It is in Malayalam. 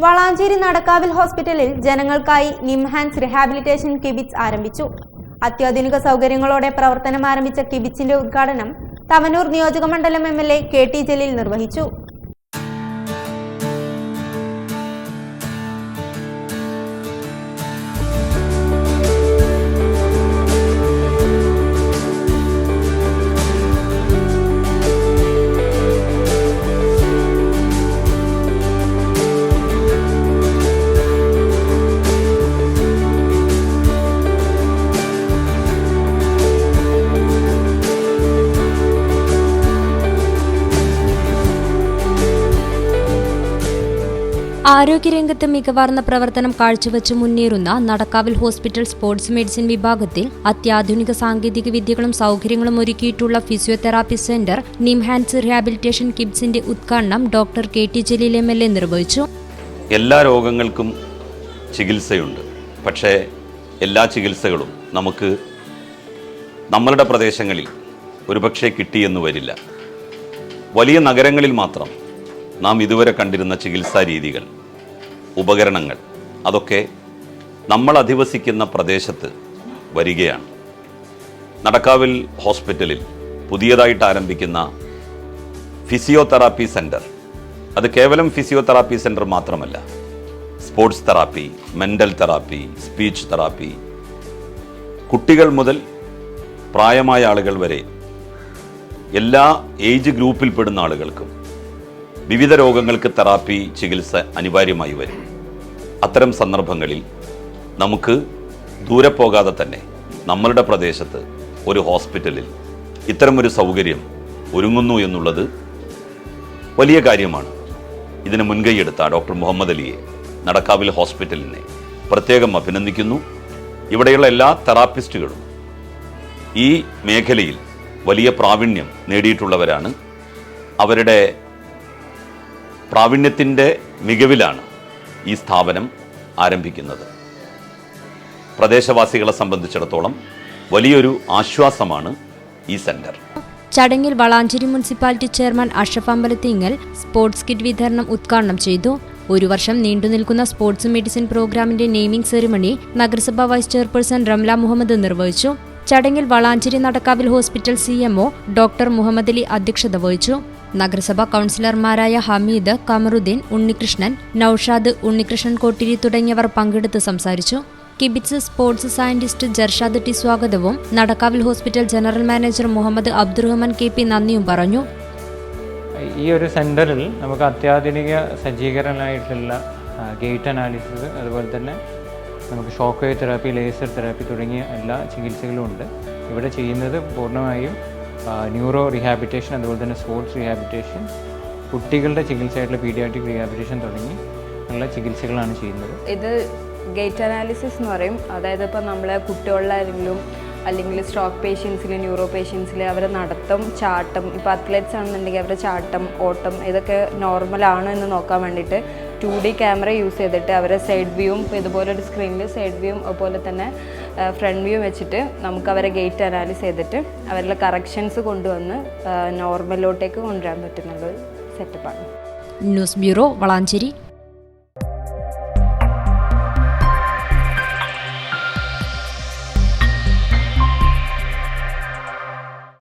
വളാഞ്ചേരി നടക്കാവിൽ ഹോസ്പിറ്റലിൽ ജനങ്ങൾക്കായി നിംഹാൻസ് റിഹാബിലിറ്റേഷൻ കിബിറ്റ്സ് ആരംഭിച്ചു. അത്യാധുനിക സൗകര്യങ്ങളോടെ പ്രവർത്തനം ആരംഭിച്ച കിബിറ്റ്സിന്റെ ഉദ്ഘാടനം തവനൂർ നിയോജകമണ്ഡലം MLA KT ജലീൽ നിർവഹിച്ചു. ആരോഗ്യരംഗത്ത് മികവാർന്ന പ്രവർത്തനം കാഴ്ചവെച്ച് മുന്നേറുന്ന നടക്കാവിൽ ഹോസ്പിറ്റൽ സ്പോർട്സ് മെഡിസിൻ വിഭാഗത്തിൽ അത്യാധുനിക സാങ്കേതിക വിദ്യകളും സൗകര്യങ്ങളും ഒരുക്കിയിട്ടുള്ള ഫിസിയോതെറാപ്പി സെന്റർ നിംഹാൻസ് റിഹാബിലിറ്റേഷൻ കിബ്സിന്റെ ഉദ്ഘാടനം ഡോക്ടർ KT ജലീൽ MLA നിർവഹിച്ചു. എല്ലാ രോഗങ്ങൾക്കും ചികിത്സയുണ്ട്. പക്ഷേ എല്ലാ ചികിത്സകളും നമുക്ക് നമ്മളുടെ പ്രദേശങ്ങളിൽ ഒരുപക്ഷെ കിട്ടിയെന്ന് വരില്ല. വലിയ നഗരങ്ങളിൽ മാത്രം നാം ഇതുവരെ കണ്ടിരുന്ന ചികിത്സാ രീതികൾ, ഉപകരണങ്ങൾ അതൊക്കെ നമ്മൾ അധിവസിക്കുന്ന പ്രദേശത്ത് വരികയാണ്. നടക്കാവിൽ ഹോസ്പിറ്റലിൽ പുതിയതായിട്ട് ആരംഭിക്കുന്ന ഫിസിയോതെറാപ്പി സെൻറ്റർ, അത് കേവലം ഫിസിയോതെറാപ്പി സെൻറ്റർ മാത്രമല്ല, sports therapy, mental therapy, speech therapy, കുട്ടികൾ മുതൽ പ്രായമായ ആളുകൾ വരെ എല്ലാ ഏജ് ഗ്രൂപ്പിൽപ്പെടുന്ന ആളുകൾക്കും വിവിധ രോഗങ്ങൾക്ക് തെറാപ്പി ചികിത്സ അനിവാര്യമായി വരും. അത്തരം സന്ദർഭങ്ങളിൽ നമുക്ക് ദൂരെ പോകാതെ തന്നെ നമ്മളുടെ പ്രദേശത്ത് ഒരു ഹോസ്പിറ്റലിൽ ഇത്തരമൊരു സൗകര്യം ഒരുങ്ങുന്നു എന്നുള്ളത് വലിയ കാര്യമാണ്. ഇതിന് മുൻകൈയെടുത്ത ഡോക്ടർ മുഹമ്മദ് അലിയെ, നടക്കാവിൽ ഹോസ്പിറ്റലിനെ പ്രത്യേകം അഭിനന്ദിക്കുന്നു. ഇവിടെയുള്ള എല്ലാ തെറാപ്പിസ്റ്റുകളും ഈ മേഖലയിൽ വലിയ പ്രാവീണ്യം നേടിയിട്ടുള്ളവരാണ്. അവരുടെ പ്രാവീണ്യത്തിൻ്റെ മികവിലാണ് ഈ സ്ഥാപനം ആരംഭിക്കുന്നത്. പ്രദേശവാസികളെ സംബന്ധിച്ചിടത്തോളം വലിയൊരു ആശ്വാസമാണ് ഈ സെന്റർ. ചടങ്ങിൽ Valanchery municipality chairman Ashraf Ambalathingal sports kit വിതരണം ഉദ്ഘാടനം ചെയ്തു. ഒരു വർഷം നീണ്ടുനിൽക്കുന്ന സ്പോർട്സ് മെഡിസിൻ പ്രോഗ്രാമിന്റെ നെയിമിംഗ് സെറിമണി നഗരസഭാ വൈസ് ചെയർപേഴ്സൺ റംല മുഹമ്മദ് നിർവഹിച്ചു. ചടങ്ങിൽ Valanchery Nadakkavil hospital CMO doctor Muhammad Ali അധ്യക്ഷത വഹിച്ചു. നഗരസഭാ കൌൺസിലർമാരായ ഹമീദ്, കമറുദ്ദീൻ, ഉണ്ണികൃഷ്ണൻ, നൌഷാദ്, ഉണ്ണികൃഷ്ണൻ കോട്ടിരി തുടങ്ങിയവർ പങ്കെടുത്ത് സംസാരിച്ചു. കിബിറ്റ്സ് സ്പോർട്സ് സയന്റിസ്റ്റ് ജർഷാദ് ടി സ്വാഗതവും Nadakkavil hospital general manager Muhammad Abdurahman KP നന്ദിയും പറഞ്ഞു. ഈ ഒരു സെന്ററിൽ നമുക്ക് അത്യാധുനിക സജ്ജീകരണമായിട്ടുള്ള ഗേറ്റ് അനാലിസിസ്, അതുപോലെ തന്നെ നമുക്ക് shock wave therapy, laser therapy തുടങ്ങിയ എല്ലാ ചികിത്സകളും ഉണ്ട്. ഇവിടെ ചെയ്യുന്നത് പൂർണ്ണമായും ന്യൂറോ റീഹാബിലിറ്റേഷൻ, അതുപോലെ തന്നെ സ്പോർട്സ് റീഹാബിലിറ്റേഷൻ, കുട്ടികളുടെ ചികിത്സയായിട്ടുള്ള പീഡിയാട്രിക് റീഹാബിലിറ്റേഷൻ തുടങ്ങി ഉള്ള ചികിത്സകളാണ് ചെയ്യുന്നത്. ഇത് ഗേറ്റ് അനാലിസിസ് എന്ന് പറയും. അതായത് ഇപ്പോൾ നമ്മൾ കുട്ടികളിലാണെങ്കിലും അല്ലെങ്കിൽ സ്ട്രോക്ക് പേഷ്യൻസിൽ, ന്യൂറോ പേഷ്യൻസിൽ അവരെ നടത്തം, ചാട്ടം, ഇപ്പോൾ അത്ലറ്റ്സ് ആണെന്നുണ്ടെങ്കിൽ അവരുടെ ചാട്ടം, ഓട്ടം ഇതൊക്കെ നോർമലാണോ എന്ന് നോക്കാൻ വേണ്ടിയിട്ട് 2D ക്യാമറ യൂസ് ചെയ്തിട്ട് അവരെ സൈഡ് വ്യൂവും, ഇപ്പോൾ ഇതുപോലൊരു സ്ക്രീനിൽ സൈഡ് വ്യൂവും അതുപോലെ തന്നെ ഫ്രണ്ട് വ്യൂ വെച്ചിട്ട് നമുക്ക് അവരെ ഗേറ്റ് അനാലിസ് ചെയ്തിട്ട് അവരുടെ കറക്ഷൻസ് കൊണ്ടുവന്ന് നോർമലിലോട്ടേക്ക് കൊണ്ടുവരാൻ പറ്റുന്നുള്ളൊരു സെറ്റപ്പാണ്. News bureau, Valanchery.